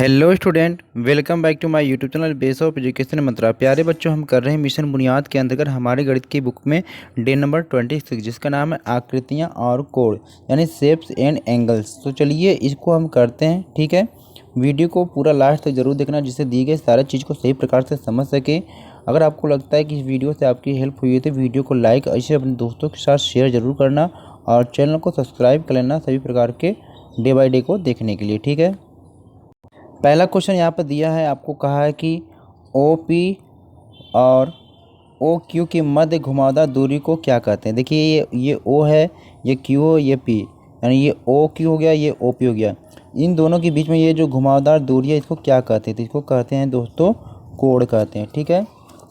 Hello student, welcome back to my YouTube channel base of education Mantra. प्यारे बच्चों, हम कर रहे हैं मिशन बुनियाद के अंतर्गत हमारे गणित की बुक में डे नंबर 26 जिसका नाम है आकृतियां और कोण यानी शेप्स एंड एंगल्स। तो चलिए इसको हम करते हैं। ठीक है, वीडियो को पूरा लास्ट तक जरूर देखना जिससे दी गई सारी चीज़ को सही प्रकार से समझ सके। अगर आपको लगता है कि इस वीडियो से आपकी हेल्प हुई है तो वीडियो को लाइक ऐसे अपने दोस्तों के साथ शेयर जरूर करना और चैनल को सब्सक्राइब कर लेना सभी प्रकार के डे बाई डे को देखने के लिए। ठीक है, पहला क्वेश्चन यहाँ पर दिया है, आपको कहा है कि ओ पी और ओ क्यू की मध्य घुमावदार दूरी को क्या कहते हैं। देखिए ये ओ है, ये क्यू हो, ये पी, यानी ये ओ क्यू हो गया, ये ओ पी हो गया। इन दोनों के बीच में ये जो घुमावदार दूरी है इसको क्या कहते हैं? तो इसको कहते हैं दोस्तों कोण कहते हैं। ठीक है,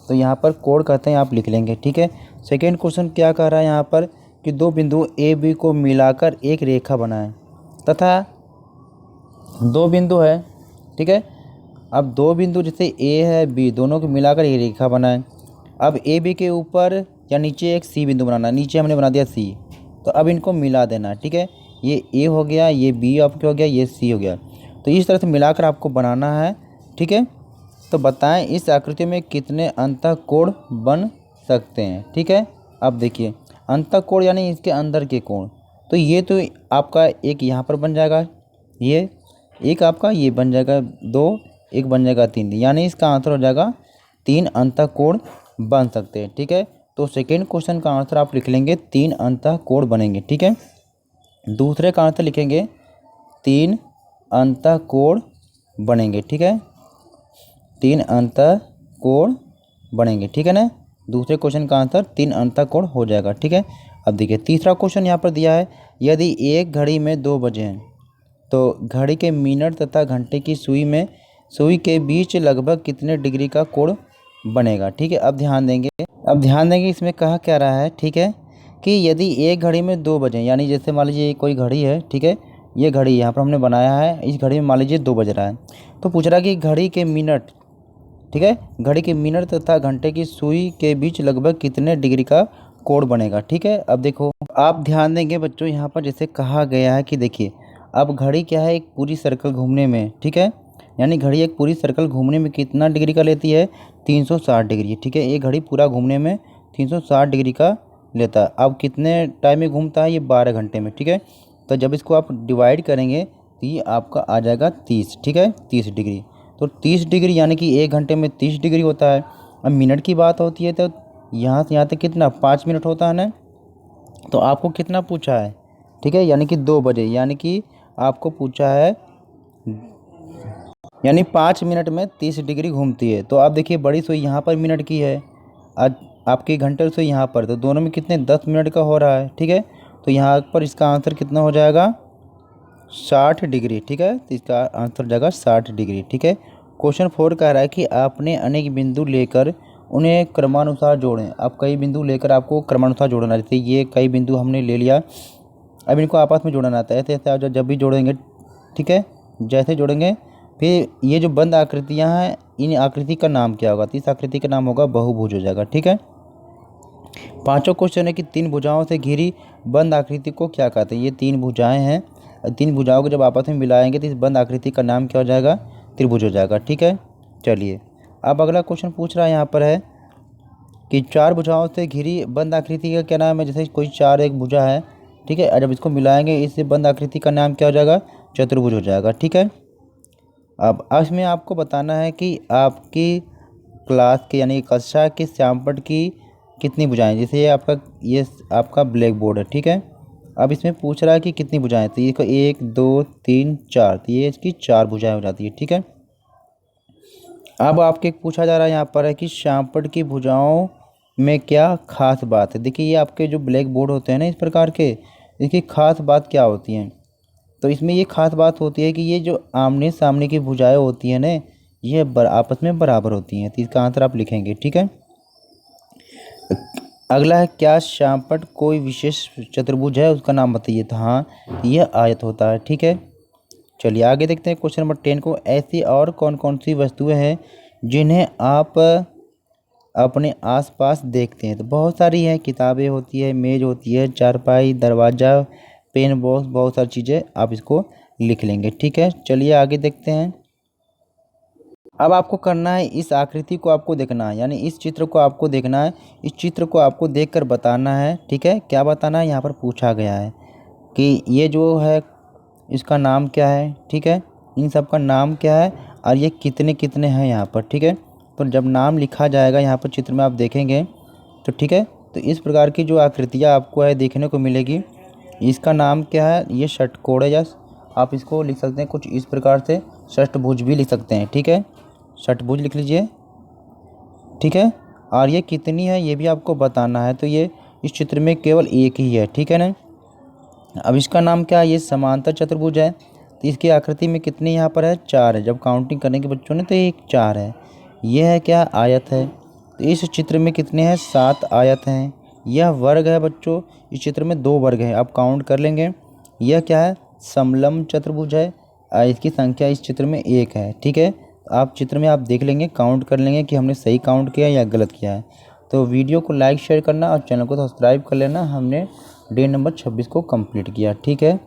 तो यहाँ पर कोण कहते हैं, आप लिख लेंगे। ठीक है, सेकेंड क्वेश्चन क्या कह रहा है यहाँ पर कि दो बिंदु ए बी को मिलाकर एक रेखा बनाएं तथा दो बिंदु है। ठीक है, अब दो बिंदु जैसे ए है बी दोनों को मिलाकर एक रेखा बनाएं। अब ए बी के ऊपर या नीचे एक सी बिंदु बनाना, नीचे हमने बना दिया सी, तो अब इनको मिला देना। ठीक है, ये ए हो गया, ये बी आपके हो गया, ये सी हो गया, तो इस तरह से मिलाकर आपको बनाना है। ठीक है, तो बताएं इस आकृति में कितने अंतःकोण बन सकते हैं। ठीक है, अब देखिए अंतःकोण यानी इसके अंदर के कोण, तो ये तो आपका एक यहाँ पर बन जाएगा, ये एक आपका ये बन जाएगा दो, एक बन जाएगा तीन, यानी इसका आंसर हो जाएगा तीन अंतःकोण बन सकते हैं। ठीक है, तो सेकेंड क्वेश्चन का आंसर आप लिख लेंगे तीन अंतःकोण बनेंगे। ठीक है, दूसरे का आंसर लिखेंगे तीन अंतःकोण बनेंगे। ठीक है, तीन अंतःकोण बनेंगे। ठीक है ना, दूसरे क्वेश्चन का आंसर तीन अंतःकोण हो जाएगा। ठीक है, अब देखिए तीसरा क्वेश्चन यहाँ पर दिया है, यदि एक घड़ी में 2 बजे हैं तो घड़ी के मिनट तथा घंटे की सुई के बीच लगभग कितने डिग्री का कोण बनेगा। ठीक है, अब ध्यान देंगे इसमें कहा क्या रहा है। ठीक है, कि यदि एक घड़ी में 2 बजे, यानी जैसे मान लीजिए कोई घड़ी है। ठीक है, ये घड़ी यहाँ पर हमने बनाया है, इस घड़ी में मान लीजिए 2 बज रहा है, तो पूछ रहा है कि घड़ी के मिनट, ठीक है, घड़ी के मिनट तथा घंटे की सुई के बीच लगभग कितने डिग्री का कोण बनेगा। ठीक है, अब देखो आप ध्यान देंगे बच्चों, यहाँ पर जैसे कहा गया है कि देखिए अब घड़ी क्या है, एक पूरी सर्कल घूमने में, ठीक है, यानी घड़ी एक पूरी सर्कल घूमने में कितना डिग्री का लेती है, 360 डिग्री। ठीक है, ये घड़ी पूरा घूमने में 360 डिग्री का लेता है। अब कितने टाइम में घूमता है, ये 12 घंटे में। ठीक है, तो जब इसको आप डिवाइड करेंगे तो ये आपका आ जाएगा 30। ठीक है, 30 डिग्री, तो 30 डिग्री यानी कि एक घंटे में 30 डिग्री होता है। अब मिनट की बात होती है तो यहाँ से यहाँ तक कितना 5 मिनट होता है ना, तो आपको कितना पूछा है। ठीक है, यानी कि 2 बजे, यानी कि आपको पूछा है, यानी 5 मिनट में 30 डिग्री घूमती है। तो आप देखिए बड़ी सुई यहाँ पर मिनट की है, आज आपकी घंटे सुई यहाँ पर, तो दोनों में कितने 10 मिनट का हो रहा है। ठीक है, तो यहाँ पर इसका आंसर कितना हो जाएगा 60 डिग्री। ठीक है, तो इसका आंसर हो जाएगा 60 डिग्री। ठीक है, क्वेश्चन 4 कह रहा है कि आपने अनेक बिंदु लेकर उन्हें क्रमानुसार जोड़ें। आप कई बिंदु लेकर आपको क्रमानुसार जोड़ना, जैसे ये कई बिंदु हमने ले लिया, अब इनको आपस में जोड़ना आता है। ऐसे ऐसे आप जब भी जोड़ेंगे, ठीक है, जैसे जोड़ेंगे, फिर ये जो बंद आकृतियां हैं इन आकृति का नाम क्या होगा, तो इस आकृति का नाम होगा बहुभुज हो जाएगा। ठीक है, पांचों क्वेश्चन है कि तीन भुजाओं से घिरी बंद आकृति को क्या कहते हैं। ये तीन भुजाएं हैं, तीन भुजाओं को जब आपस में मिलाएंगे तो इस बंद आकृति का नाम क्या हो जाएगा, त्रिभुज हो जाएगा। ठीक है, चलिए अब अगला क्वेश्चन पूछ रहा है यहाँ पर है कि चार भुजाओं से घिरी बंद आकृति का क्या नाम है। जैसे कोई चार एक भुजा है, ठीक है, जब इसको मिलाएंगे इससे बंद आकृति का नाम क्या हो जाएगा, चतुर्भुज हो जाएगा। ठीक है, अब इसमें आपको बताना है कि आपकी क्लास के यानी कक्षा के श्यामपट्ट की कितनी भुजाएं, जैसे ये आपका ब्लैक बोर्ड है। ठीक है, अब इसमें पूछ रहा है कि कितनी भुजाएं, तो ये 1 2 3 4, तो ये इसकी 4 भुजाएं हो जाती है। ठीक है, अब आपके पूछा जा रहा है यहाँ पर है कि श्यामपट्ट की भुजाओं में क्या खास बात है। देखिए ये आपके जो ब्लैक बोर्ड होते हैं ना इस प्रकार के, इसकी खास बात क्या होती हैं, तो इसमें ये खास बात होती है कि ये जो आमने सामने की भुजाएं होती हैं ना, ये आपस में बराबर होती हैं, तो इसका आंसर आप लिखेंगे। ठीक है, अगला है क्या श्यामपट्ट कोई विशेष चतुर्भुज है, उसका नाम बताइए। तो हाँ, यह आयत होता है। ठीक है, चलिए आगे देखते हैं क्वेश्चन नंबर 10 को, ऐसी और कौन कौन सी वस्तुएं हैं जिन्हें आप अपने आसपास देखते हैं। तो बहुत सारी हैं, किताबें होती है, मेज होती है, चारपाई, दरवाज़ा, पेन बॉक्स, बहुत सारी चीज़ें आप इसको लिख लेंगे। ठीक है, चलिए आगे देखते हैं। अब आपको करना है, इस आकृति को आपको देखना है, यानी इस चित्र को आपको देखना है। इस चित्र को आपको देखकर बताना है, ठीक है। क्या बताना है, यहाँ पर पूछा गया है कि ये जो है इसका नाम क्या है, ठीक है। इन सब का नाम क्या है और ये कितने कितने हैं यहाँ पर, ठीक है। तो जब नाम लिखा जाएगा यहाँ पर चित्र में आप देखेंगे तो ठीक है। तो इस प्रकार की जो आकृतियाँ आपको है देखने को मिलेगी। इसका नाम क्या है, ये षटकोण है। या आप इसको लिख सकते हैं कुछ इस प्रकार से, षष्ठभुज भी लिख सकते हैं, ठीक है। षटभुज लिख लीजिए, ठीक है। और ये कितनी है ये भी आपको बताना है। तो ये इस चित्र में केवल एक ही है, ठीक है ना। अब इसका नाम क्या है, ये समांतर चतुर्भुज है। तो इसकी आकृति में कितनी यहाँ पर है, 4 है। जब काउंटिंग करेंगे बच्चों ने तो एक 4 है। यह है क्या, आयत है। तो इस चित्र में कितने हैं, 7 आयत हैं। यह वर्ग है बच्चों, इस चित्र में 2 वर्ग हैं, आप काउंट कर लेंगे। यह क्या है, समलंब चतुर्भुज है। इसकी संख्या इस चित्र में 1 है, ठीक है। आप चित्र में आप देख लेंगे, काउंट कर लेंगे कि हमने सही काउंट किया या गलत किया है। तो वीडियो को लाइक शेयर करना और चैनल को सब्सक्राइब कर लेना। हमने डे नंबर 26 को कंप्लीट किया, ठीक है।